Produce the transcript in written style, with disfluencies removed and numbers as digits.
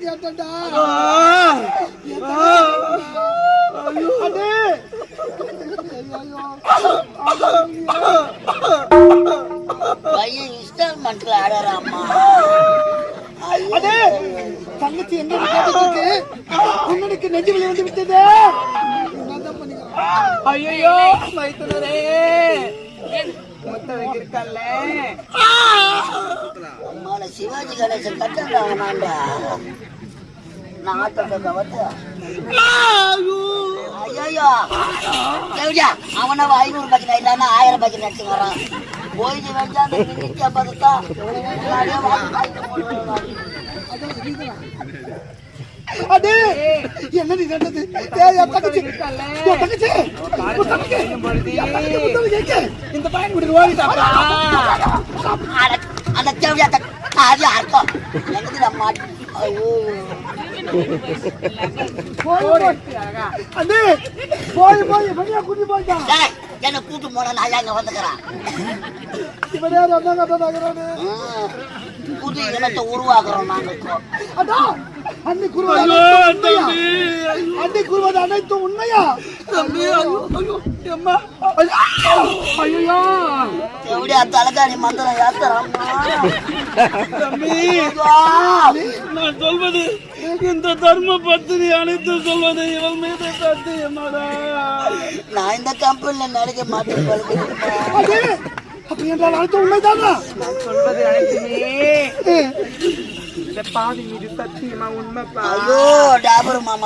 கேட்டா பையன் இன்ஸ்டால்மெண்ட்ல ஆடுறாமா. அடே தங்கச்சி எங்க கேட்டதுக்கு உன்னுக்கு நெஞ்சு வலி வந்து விட்டது. ஐயோ மைத்துனரே முத்த வைக்கிறக்கல்ல அம்மால சிவாஜி கணேசன் கட்டண்டாங்கடா. நாட்டத்தை கவத்த ஐயோ எப்படியா அவனை 500 பக்கம் இல்லைன்னா 1000 பக்கம் நடிச்சு வரான். போயிட்டு வச்சா நிச்சய பார்த்தா அடே என்ன நீ கேட்டது? தங்கச்சி இந்த பையன் கூட ஓடிட்டாப்பா. அந்த கேள்வியா அது அர்த்தம் எனக்கு அம்மா. ஐயோ அடே போய் வெளியே கூட்டி போய்டா. என்ன கூட்டு போனா நான் அங்க வந்துக்கிறேன். இவனே வந்தாங்க புது இனத்தை உருவாக்குறோம் நாங்க. அடா அன்னை குருவாத அனைத்து உண்மையா தம்பி? ஐயோ அம்மா ஐயோ எப்படியா தலைகாணி மந்திரம் ஏத்துறாம்மா. தம்பி நான் சொல்வது இந்த தர்ம பத்தினி அனைத்து சொல்வது இவள் மீது சத்தியமாடா. நான் இந்த கம்பெனில நடிக்க மாட்டேன். அப்படி என்றால் அனைத்து உண்மைதானா? நான் சொல்வது அனைத்துமே இந்த பாதி மீது சத்தியமா உண்மைப்பா. ஐயோ டாபர் மாமா